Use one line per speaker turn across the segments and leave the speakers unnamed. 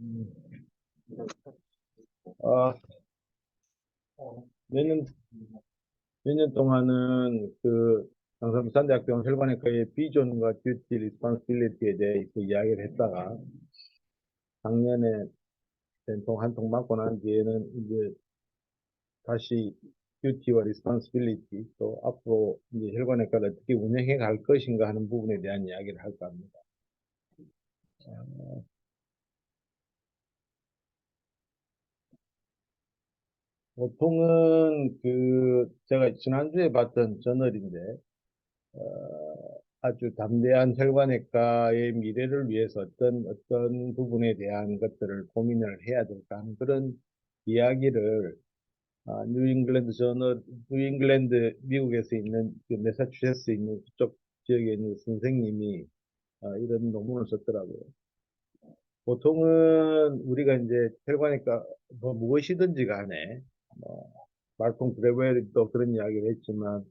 음, 아, 몇 년, 몇 년 동안은 강서부산대학병원 혈관외과의 비전과 듀티 리스폰시빌리티에 대해서 이야기를 했다가 작년에 된통 한 통 맞고 난 뒤에는 이제 다시 듀티와 리스폰시빌리티 또 앞으로 이제 혈관외과를 어떻게 운영해 갈 것인가 하는 부분에 대한 이야기를 할까 합니다. 보통은 제가 지난주에 봤던 저널인데 아주 담대한 혈관외과의 미래를 위해서 어떤 부분에 대한 것들을 고민을 해야 될까 하는 그런 이야기를 미국에서 있는 그 매사추세츠에 있는 그쪽 지역에 있는 선생님이 이런 논문을 썼더라고요. 보통은 우리가 이제 혈관외과 뭐 무엇이든지 간에 뭐 말콤 그레벨도 그런 이야기를 했지만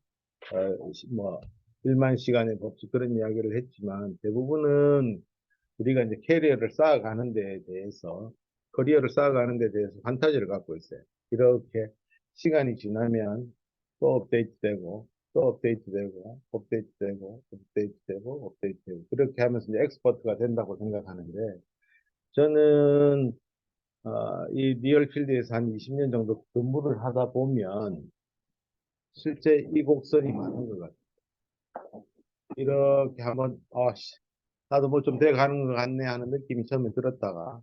뭐 1만 시간의 법칙 그런 이야기를 했지만 대부분은 우리가 이제 커리어를 쌓아가는 데 대해서 판타지를 갖고 있어요. 이렇게 시간이 지나면 또 업데이트되고 또 업데이트되고 업데이트되고 업데이트되고 업데이트되고 그렇게 하면서 이제 엑스퍼트가 된다고 생각하는데 저는 이 리얼필드에서 한 20년 정도 근무를 하다 보면 실제 이 곡선이 많은 것 같아요. 이렇게 한번 나도 뭐 좀 돼가는 것 같네 하는 느낌이 처음에 들었다가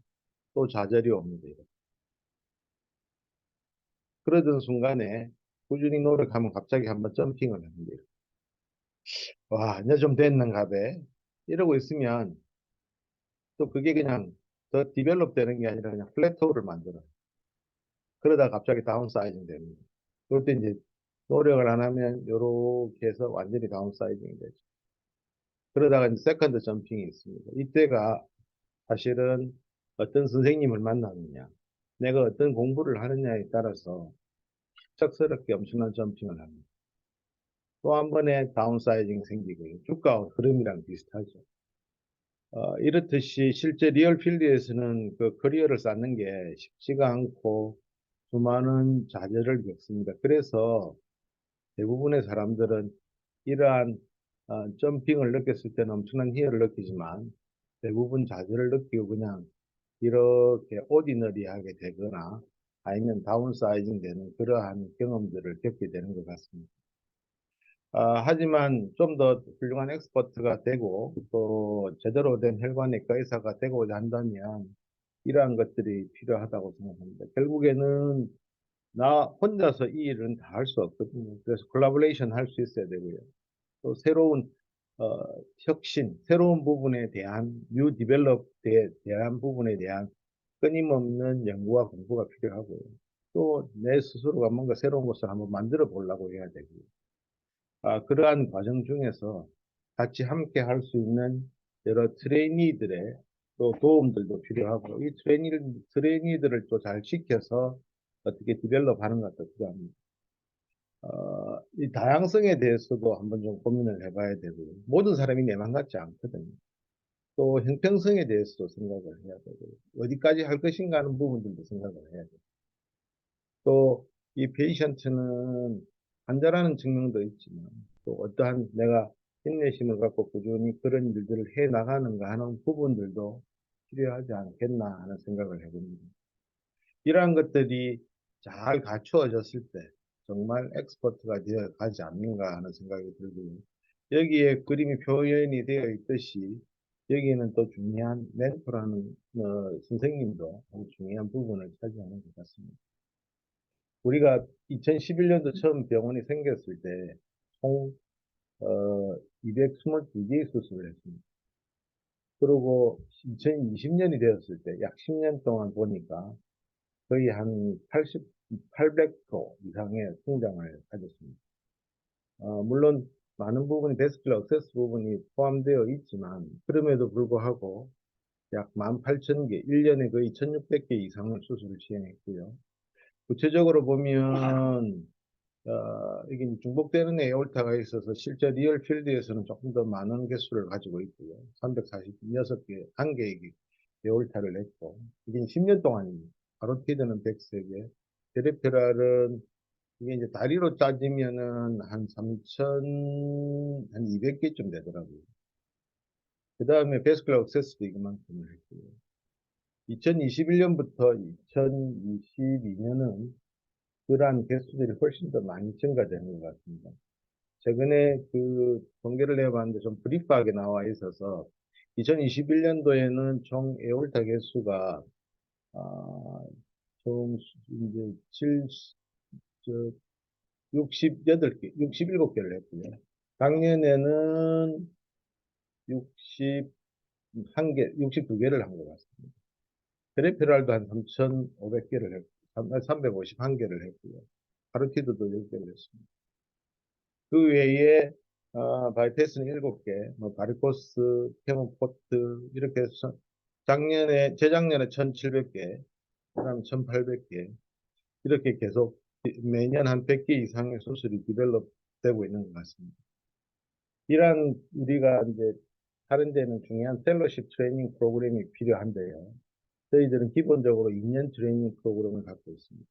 또 좌절이 옵니다. 그러던 순간에 꾸준히 노력하면 갑자기 한번 점핑을 합니다. 와, 이제 좀 됐는가 봐. 이러고 있으면 또 그게 그냥 더 디벨롭 되는 게 아니라 그냥 플래토를 만들어요. 그러다 갑자기 다운사이징 됩니다. 그럴 때 이제 노력을 안 하면 이렇게 해서 완전히 다운사이징이 되죠. 그러다가 이제 세컨드 점핑이 있습니다. 이때가 사실은 어떤 선생님을 만나느냐, 내가 어떤 공부를 하느냐에 따라서 척스럽게 엄청난 점핑을 합니다. 또 한 번의 다운사이징 생기고요. 주가 흐름이랑 비슷하죠. 이렇듯이 실제 리얼필드에서는 그 커리어를 쌓는 게 쉽지가 않고 수많은 좌절을 겪습니다. 그래서 대부분의 사람들은 이러한 점핑을 느꼈을 때는 엄청난 희열을 느끼지만 대부분 좌절을 느끼고 그냥 이렇게 오디너리하게 되거나 아니면 다운사이징 되는 그러한 경험들을 겪게 되는 것 같습니다. 하지만 좀 더 훌륭한 엑스퍼트가 되고 또 제대로 된 혈관외과 의사가 되고자 한다면 이러한 것들이 필요하다고 생각합니다. 결국에는 나 혼자서 이 일은 다 할 수 없거든요. 그래서 콜라보레이션 할 수 있어야 되고요. 또 새로운 어, 혁신, 새로운 부분에 대한 뉴 디벨롭에 대한 부분에 대한 끊임없는 연구와 공부가 필요하고요. 또 내 스스로가 뭔가 새로운 것을 한번 만들어 보려고 해야 되고요. 그러한 과정 중에서 같이 함께 할 수 있는 여러 트레이니들의 또 도움들도 필요하고 이 트레이니들을 또 잘 지켜서 어떻게 디벨롭 하는 것도 필요합니다. 이 다양성에 대해서도 한번 좀 고민을 해봐야 되고요. 모든 사람이 내만 같지 않거든요. 또 형평성에 대해서도 생각을 해야 되고요. 어디까지 할 것인가 하는 부분들도 생각을 해야 돼요. 또 이 페이션트는 환자라는 증명도 있지만 또 어떠한 내가 인내심을 갖고 꾸준히 그런 일들을 해 나가는가 하는 부분들도 필요하지 않겠나 하는 생각을 해봅니다. 이러한 것들이 잘 갖추어졌을 때 정말 엑스퍼트가 되어 가지 않는가 하는 생각이 들고요. 여기에 그림이 표현이 되어 있듯이 여기에는 또 중요한 멘토라는 선생님도 아주 중요한 부분을 차지하는 것 같습니다. 우리가 2011년도 처음 병원이 생겼을 때 총 222개의 수술을 했습니다. 그리고 2020년이 되었을 때 약 10년 동안 보니까 거의 한 800호 이상의 성장을 가졌습니다. 물론 많은 부분이 베스큘러 액세스 부분이 포함되어 있지만 그럼에도 불구하고 약 18,000개, 1년에 거의 1,600개 이상의 수술을 시행했고요. 구체적으로 보면 이게 중복되는 에어울타가 있어서 실제 리얼 필드에서는 조금 더 많은 개수를 가지고 있고요. 346개, 단계이기 에올타를 했고, 이게 10년 동안입니다. 카로티드는 103개, 페리페랄은 이게 이제 다리로 따지면은 한 3천, 한 200개쯤 되더라고요. 그 다음에 베스큘라 액세스도 이만큼을 했고요. 2021년부터 2022년은 그러한 개수들이 훨씬 더 많이 증가되는 것 같습니다. 최근에 그 통계를 내봤는데 좀 브리프하게 나와 있어서 2021년도에는 총 에올타 개수가 총 이제 68개, 67개를 했고요. 작년에는 61개, 62개를 한 것 같습니다. 페리페랄도 한 3,500개를 했고, 351개를 했고요. 카로티드도 10개를 했습니다. 그 외에 바이패스는 7개, 뭐 바리코스, 케모포트 이렇게 해서 재작년에 1,700개, 그다음 1,800개 이렇게 계속 매년 한 100개 이상의 수술이 디벨롭 되고 있는 것 같습니다. 이러한 우리가 이제 다른 데는 중요한 펠로십 트레이닝 프로그램이 필요한데요. 저희들은 기본적으로 2년 트레이닝 프로그램을 갖고 있습니다.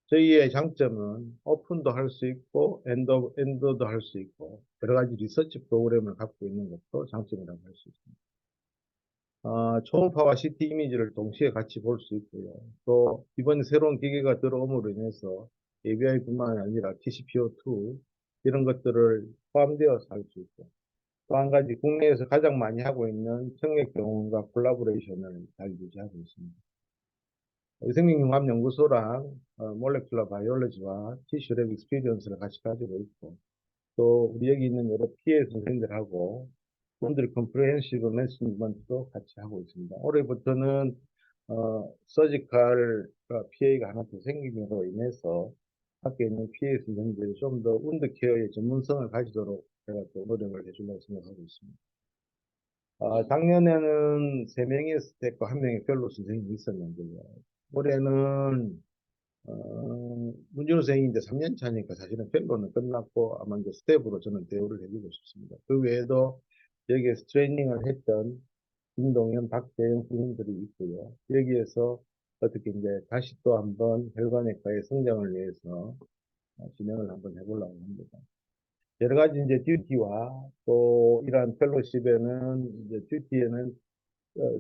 저희의 장점은 오픈도 할 수 있고 엔도도 할 수 있고 여러 가지 리서치 프로그램을 갖고 있는 것도 장점이라고 할 수 있습니다. 초음파와 CT 이미지를 동시에 같이 볼 수 있고요. 또 이번에 새로운 기계가 들어옴으로 인해서 ABI뿐만 아니라 TCPO2 이런 것들을 포함되어서 할 수 있고 또 한 가지 국내에서 가장 많이 하고 있는 청력병원과 콜라보레이션을 잘 유지하고 있습니다. 생명융합연구소랑 몰레큘러 바이올로지와 티슈랩 익스피리언스를 같이 가지고 있고 또 우리 여기 있는 여러 PA 선생님들하고 분들 컴프레hen시브 매니지먼트도 같이 하고 있습니다. 올해부터는 서지컬 PA가 하나 더 생김으로 인해서 학교에 있는 PA 선생님들이 좀 더 운드 케어의 전문성을 가지도록 제가 또 노력을 해주려고 생각하고 있습니다. 작년에는 3명의 스텝과 1명의 펠로 선생님이 있었는데요. 올해는 문준호 선생님이 이제 3년 차니까 사실은 펠로는 끝났고 아마 이제 스텝으로 저는 대우를 해주고 싶습니다. 그 외에도 여기에서 트레이닝을 했던 김동현, 박재영 선생님들이 있고요. 여기에서 어떻게 이제 다시 또 한번 혈관외과의 성장을 위해서 진행을 한번 해보려고 합니다. 여러 가지 이제 듀티와 또 이러한 펠로십에는 이제 듀티에는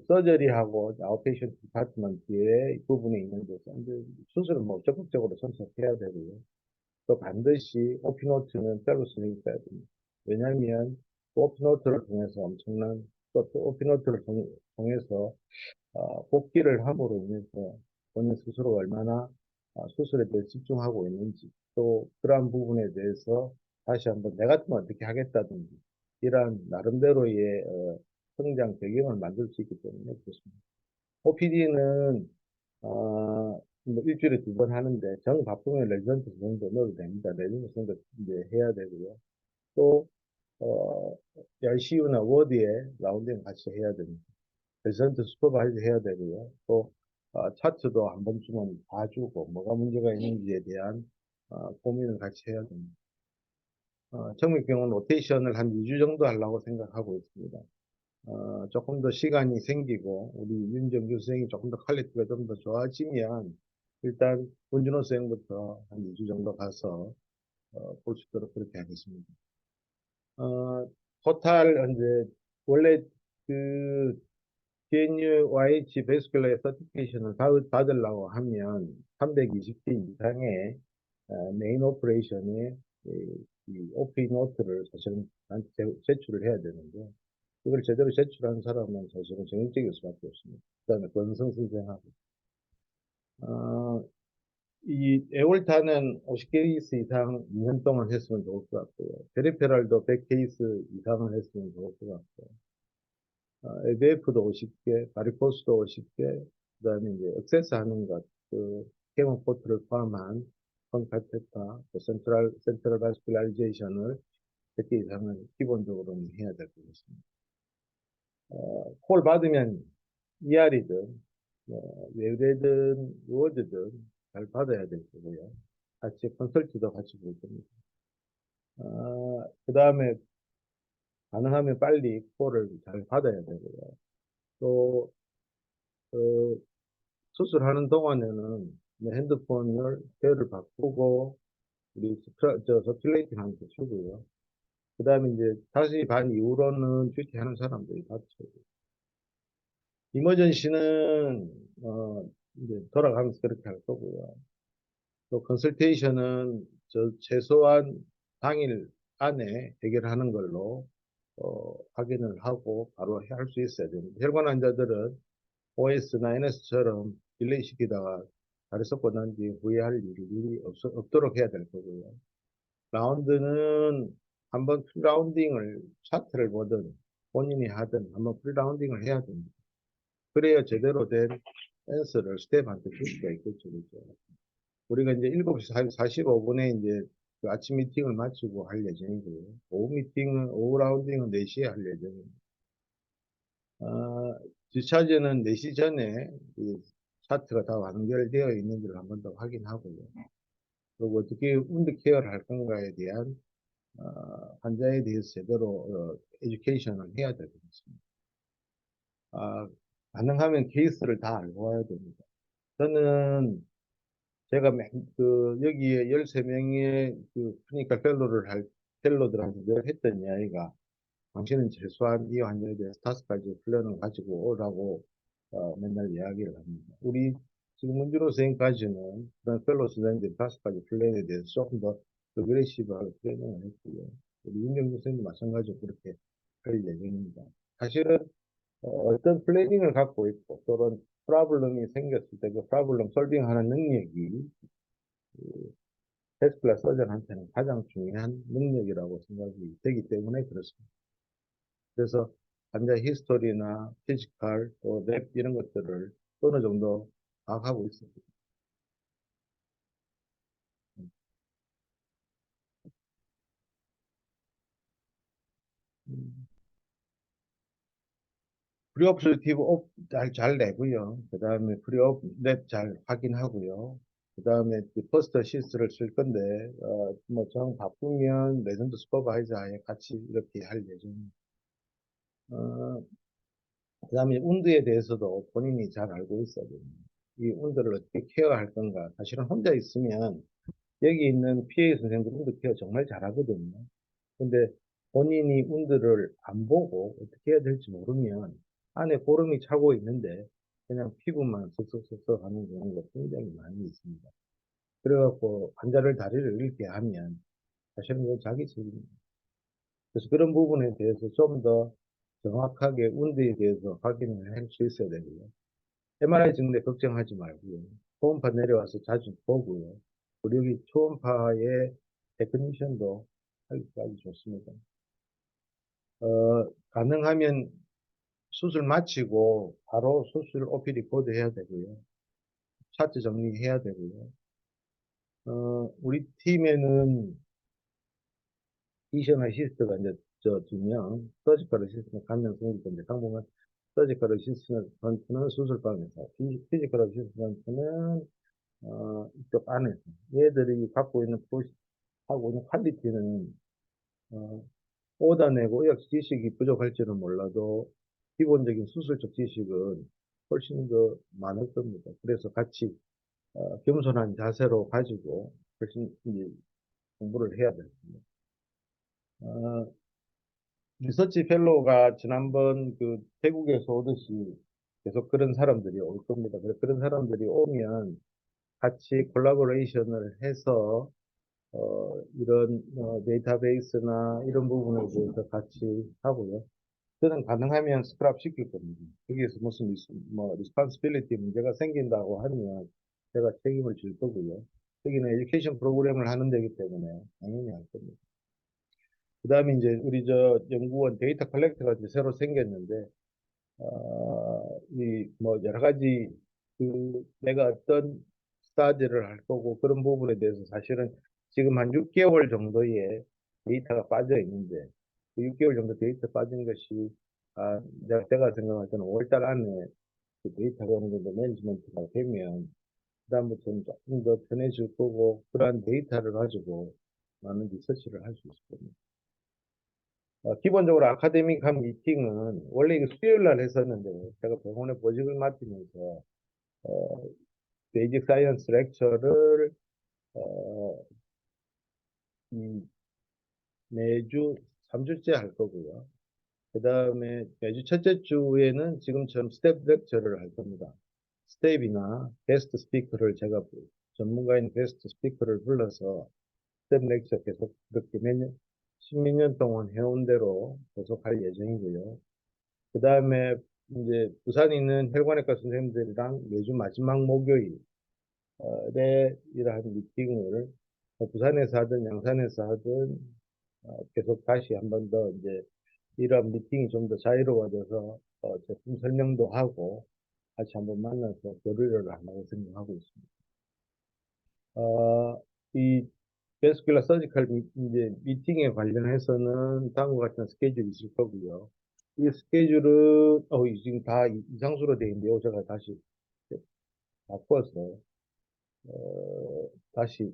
서저리하고 아웃페이션트 디파트먼트의 부분에 있는 데서 이제 수술을 뭐 적극적으로 선택해야 되고요. 또 반드시 오피노트는 펠로스는 있어야 됩니다. 왜냐하면 오피노트를 통해서 엄청난 또 오피노트를 통해서 복귀를 함으로 인해서 본인 스스로 얼마나 수술에 대해 집중하고 있는지 또 그러한 부분에 대해서 다시 한번 내 같으면 어떻게 하겠다든지 이러한 나름대로의 성장 배경을 만들 수 있기 때문에 그렇습니다. OPD는 뭐 일주일에 2번 하는데 정 바쁘면 레지던트 정도 넣어도 됩니다. 레지던트 정도 이제 해야 되고요. 또 ICU나 워드에 라운딩 같이 해야 됩니다. 레지던트 슈퍼바이저 해야 되고요. 또 차트도 한 번쯤은 봐주고 뭐가 문제가 있는지에 대한 고민을 같이 해야 됩니다. 정맥병원 로테이션을 한 2주 정도 하려고 생각하고 있습니다. 조금 더 시간이 생기고 우리 윤정주 선생님이 조금 더 퀄리티가 좀 더 좋아지면 일단 문준호 선생부터 한 2주 정도 가서 볼 수 있도록 그렇게 하겠습니다. 토탈 이제 원래 그 GNU-YH 베스큘러의 서티피케이션을 받으려고 하면 320개 이상의 메인 오퍼레이션의 이 OP 노트를 사실은 제출을 해야 되는데 이걸 제대로 제출한 사람은 사실은 정형적일 수밖에 없습니다. 그 다음에 권성 선생하고 이 에올타는 50케이스 이상 2년 동안 했으면 좋을 것 같고요. 페리페랄도 100케이스 이상을 했으면 좋을 것 같고요. ABF도 50개, 바리코스도 50개, 그 다음에 이제 액세스 하는 것, 그, 케모포트를 포함한 콘카테타, 센트럴 바스큘라이제이션을 100개 이상을 기본적으로는 해야 될 것 같습니다. 콜 받으면 ER이든, 외래든, 워드든 잘 받아야 될 거고요. 같이 컨설트도 같이 볼 겁니다. 그 다음에 가능하면 빨리 콜을 잘 받아야 되고요. 또 어, 수술하는 동안에는 내 핸드폰을 배열을 바꾸고 우리 서큘레이팅 하는 거 주고요. 그 다음에 이제 다시 반 이후로는 듀티하는 사람들이 받쳐요. 이머전시는 이제 돌아가면서 그렇게 할 거고요. 또 컨설테이션은 최소한 당일 안에 해결하는 걸로 확인을 하고 바로 할 수 있어야 됩니다. 혈관 환자들은 OS나 NS처럼 딜레이 시키다가 다리 썩고 난 뒤에 후회할 일이 없도록 해야 될 거고요. 라운드는 한번 프리라운딩을 차트를 보든 본인이 하든 한번 프리라운딩을 해야 됩니다. 그래야 제대로 된 앤서를 스텝한테 줄 수가 있겠죠. 그죠? 우리가 이제 7시 45분에 이제 그 아침 미팅을 마치고 할 예정이고요. 오후 라운딩은 4시에 할 예정입니다. 디차지는 4시 전에 이 차트가 다 완결되어 있는지를 한번 더 확인하고요. 그리고 어떻게 운드 케어를 할 건가에 대한 환자에 대해서 제대로 에듀케이션을 해야 되겠습니다. 아, 가능하면 케이스를 다 알고 와야 됩니다. 저는 제가 여기에 13명의 그 클리니컬 펠로들한테 늘 했던 이야기가 당신은 최소한 이 환자에 대해서 5가지 플랜을 가지고 오라고 맨날 이야기를 합니다. 우리 지금 문준호 선생님까지는 그런 펠로 선생님들 5가지 플랜에 대해서 조금 더 어그레시브하게 플래닝을 했고요. 우리 윤경주 선생님도 마찬가지로 그렇게 할 예정입니다. 사실은 어떤 플래닝을 갖고 있고 또는 프라블럼이 생겼을 때 그 프라블럼 솔빙하는 능력이 테스플라 서전한테는 가장 중요한 능력이라고 생각이 되기 때문에 그렇습니다. 그래서 환자 히스토리나 피지컬, 또 랩 이런 것들을 어느 정도 파악하고 있습니다. 음, 프리옵스티브 잘 내고요. 그 다음에 프리옵 랩 잘 확인하고요. 그 다음에 퍼스트 시스를 쓸 건데, 정 바쁘면 레전드 슈퍼바이저에 같이 이렇게 할 예정입니다. 어, 그 다음에 운드에 대해서도 본인이 잘 알고 있어야 됩니다. 이 운드를 어떻게 케어할 건가. 사실은 혼자 있으면 여기 있는 PA 선생님들 운드 케어 정말 잘하거든요. 근데 본인이 운드를 안 보고 어떻게 해야 될지 모르면 안에 고름이 차고 있는데 그냥 피부만 쓱쓱쓱쓱 하는 경우가 굉장히 많이 있습니다. 그래갖고 환자를 다리를 잃게 하면 사실은 이건 자기 책임입니다. 그래서 그런 부분에 대해서 좀 더 정확하게 운드에 대해서 확인을 할 수 있어야 되고요. MRI 찍는데 걱정하지 말고요. 초음파 내려와서 자주 보고요. 그리고 여기 초음파의 테크니션도 하기까지 좋습니다. 가능하면 수술 마치고 바로 수술 OP 리포트 해야 되고요. 차트 정리해야 되고요. 우리 팀에는 이션 어시스트가 이제 저 2명, 서지컬 어시스트는 간명 생길 건데, 당분간 서지컬 어시스트는 수술방에서, 피지컬 어시스트는 이쪽 안에서, 얘들이 갖고 있는 하고 있는 퀄리티는 어, 오다내고 의학 지식이 부족할지는 몰라도 기본적인 수술적 지식은 훨씬 더 많을 겁니다. 그래서 같이 겸손한 자세로 가지고 훨씬 이제 공부를 해야 됩니다. 어, 리서치 펠로우가 지난번 그 태국에서 오듯이 계속 그런 사람들이 올 겁니다. 그래서 그런 사람들이 오면 같이 콜라보레이션을 해서 이런 데이터베이스나 이런 부분에 대해서 같이 하고요. 저는 가능하면 스크랍 시킬 겁니다. 거기에서 무슨 리스폰시빌리티 문제가 생긴다고 하면 제가 책임을 질 거고요. 여기는 에듀케이션 프로그램을 하는 데이기 때문에 당연히 할 겁니다. 그 다음에 이제 우리 연구원 데이터 컬렉터가 이제 새로 생겼는데, 이 여러 가지 내가 어떤 스타디를 할 거고 그런 부분에 대해서 사실은 지금 한 6개월 정도의 데이터가 빠져 있는데, 그 6개월 정도 데이터 빠진 것이 내가 생각할 때는 5월달 안에 그 데이터가 어느 정도 매니지먼트가 되면 그다음부터는 조금 더 편해질 거고, 그러한 데이터를 가지고 많은 리서치를 할 수 있을 겁니다. 기본적으로 아카데믹한 미팅은 원래 이거 수요일 날 했었는데 제가 병원에 보직을 맡으면서 어, 베이직 사이언스 렉처를 어, 이 매주 3주째 할 거고요. 그 다음에 매주 첫째 주에는 지금처럼 스텝 렉처를 할 겁니다. 스텝이나 게스트 스피커를 제가 전문가인 게스트 스피커를 불러서 스텝 렉처 계속 그렇게 십몇 년 동안 해온 대로 계속 할 예정이고요. 그 다음에 이제 부산에 있는 혈관외과 선생님들이랑 매주 마지막 목요일에 이러한 미팅을 부산에서 하든 양산에서 하든 계속 다시 한 번 더 이제 이런 미팅이 좀 더 자유로워져서 제품 설명도 하고 같이 한번 만나서 교류를 하려고 생각하고 있습니다. 이 베스큘러 서지컬 이제 미팅에 관련해서는 다음과 같은 스케줄이 있을 거고요. 이 스케줄은 지금 다 이상수로 되어 있는데요. 제가 다시 바꿔서 다시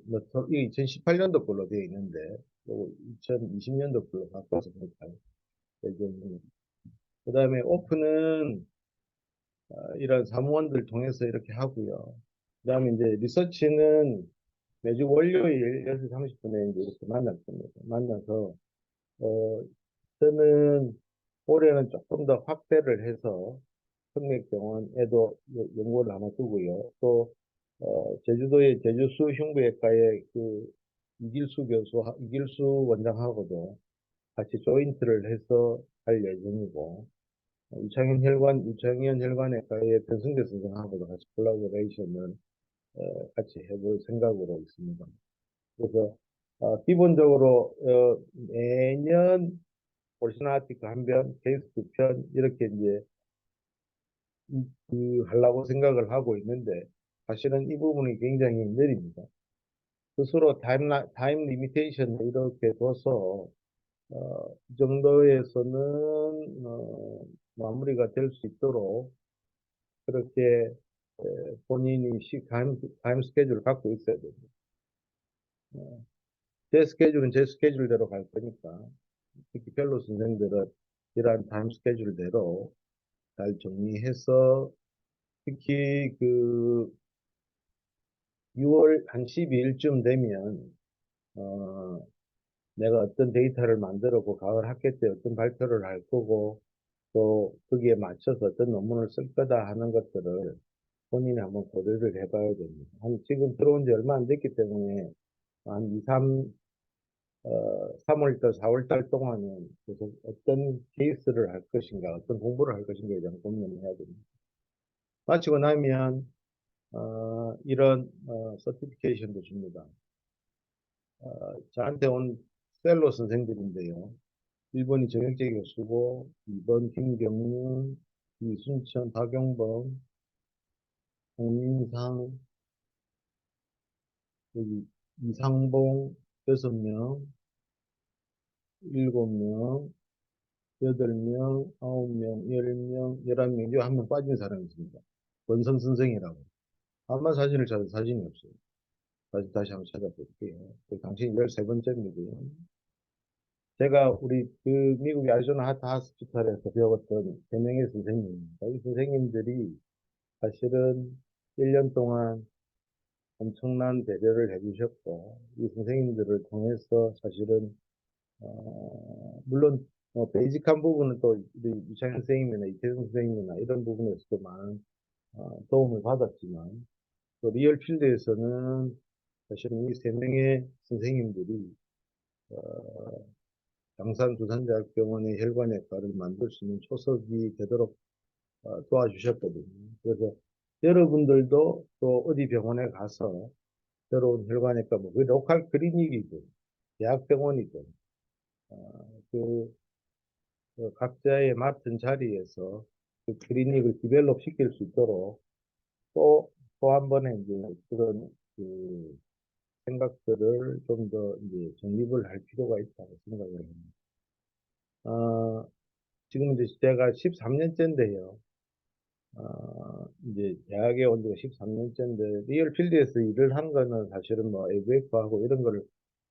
이게 2018년도 걸로 되어 있는데 요거 2020년도 걸로 바꿔서 볼까요? 그 다음에 오픈은 이런 사무원들 통해서 이렇게 하고요. 그 다음에 이제 리서치는 매주 월요일 10시 30분에 이제 이렇게 만날 겁니다. 만나서, 저는 올해는 조금 더 확대를 해서 성맥병원에도 연구를 하나 두고요. 또, 제주도의 제주수 흉부외과의 그 이길수 원장하고도 같이 조인트를 해서 할 예정이고, 유창현 혈관외과의 변승재 선생하고도 같이 콜라보레이션을 같이 해볼 생각으로 있습니다. 그래서 기본적으로 매년 볼시나 아티클 한 편, 케이스 두 편 이렇게 이제 하려고 생각을 하고 있는데 사실은 이 부분이 굉장히 느립니다. 스스로 타임 리미테이션 이렇게 둬서 이 정도에서는 마무리가 될 수 있도록 그렇게 본인이 타임 스케줄을 갖고 있어야 됩니다. 제 스케줄은 제 스케줄대로 갈 거니까 특히 펠로 선생들은 이러한 타임 스케줄대로 잘 정리해서 특히 그 6월 한 12일쯤 되면 어, 내가 어떤 데이터를 만들었고 가을 학회 때 어떤 발표를 할 거고 또 거기에 맞춰서 어떤 논문을 쓸 거다 하는 것들을 본인이 한번 고려를 해봐야 됩니다. 지금 들어온 지 얼마 안 됐기 때문에 한 2, 3월달, 4월달 동안은 계속 어떤 케이스를 할 것인가, 어떤 공부를 할 것인가에 대한 고민을 해야 됩니다. 마치고 나면 이런 서티피케이션도 줍니다. 저한테 온 펠로 선생들인데요. 1번이 정혁재 교수고 2번 김경문, 이순천, 박용범, 홍민상, 여기 이상봉 6명, 7명, 8명, 9명, 10명, 11명, 한 명 빠진 사람이 있습니다. 권성 선생이라고. 아마 사진을 찾아 사진이 없어요. 다시 한번 찾아볼게요. 당신 13번째입니다. 제가 우리 그 미국의 아리조나 하스피탈에서 배웠던 3명의 선생님입니다. 이 선생님들이 사실은 1년 동안 엄청난 배려를 해주셨고, 이 선생님들을 통해서 사실은, 물론, 베이직한 부분은 또 우리 유창현 선생님이나 이태성 선생님이나 이런 부분에서도 많은 도움을 받았지만, 또 리얼 필드에서는 사실은 이 3명의 선생님들이 양산 두산대학병원의 혈관외과를 만들 수 있는 초석이 되도록 도와주셨거든요. 그래서 여러분들도 또 어디 병원에 가서 새로운 혈관외과, 그 로컬 클리닉이든 대학병원이든 그, 그 각자의 맡은 자리에서 그 클리닉을 디벨롭 시킬 수 있도록 또 한 번에 이제 그런 그 생각들을 좀 더 이제 정립을 할 필요가 있다고 생각을 합니다. 지금 이제 제가 13년째인데요. 이제 대학에 온 지가 13년째인데, 리얼 필드에서 일을 한 거는 사실은 뭐 AVF하고 이런 거를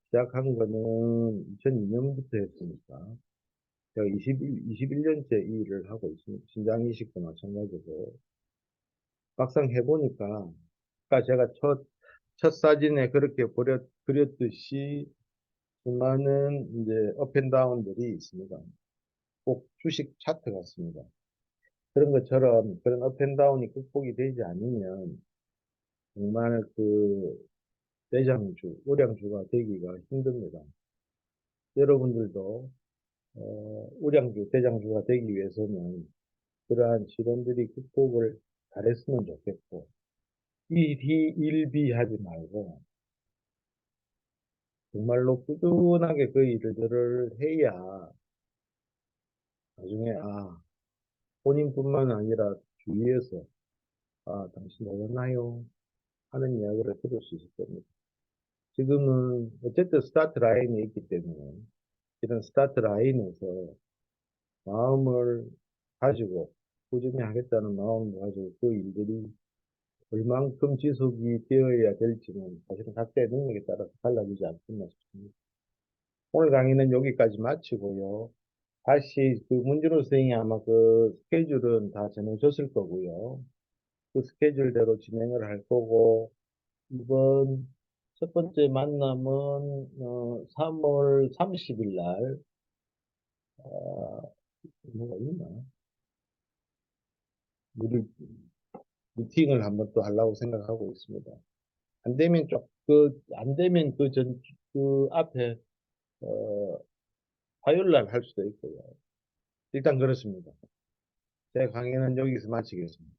시작한 거는 2002년부터 했으니까. 제가 21년째 이 일을 하고 있습니다. 신장 이식도 마찬가지고. 막상 해보니까, 아까 제가 첫 사진에 그렇게 그렸듯이 수많은 이제 업앤다운들이 있습니다. 꼭 주식 차트 같습니다. 그런 것처럼 그런 업앤다운이 극복이 되지 않으면 정말 그 대장주, 우량주가 되기가 힘듭니다. 여러분들도 우량주, 대장주가 되기 위해서는 그러한 시련들이 극복을 잘했으면 좋겠고, 일비하지 말고 정말로 꾸준하게 그 일들을 해야 나중에 본인뿐만 아니라 주위에서 당신 오셨나요? 하는 이야기를 들을 수 있을 겁니다. 지금은 어쨌든 스타트 라인에 있기 때문에 이런 스타트 라인에서 마음을 가지고 꾸준히 하겠다는 마음을 가지고 그 일들이 얼만큼 지속이 되어야 될지는 사실은 각자의 능력에 따라서 달라지지 않겠나 싶습니다. 오늘 강의는 여기까지 마치고요. 다시 그 문준호 선생님이 아마 그 스케줄은 다 정해졌을 거고요. 그 스케줄대로 진행을 할 거고, 이번 첫 번째 만남은 3월 30일 날 뭐가 있나? 우리 미팅을 한번 또 하려고 생각하고 있습니다. 안 되면 안 되면 그 앞에 어, 화요일 날 할 수도 있고요. 일단 그렇습니다. 제 강의는 여기서 마치겠습니다.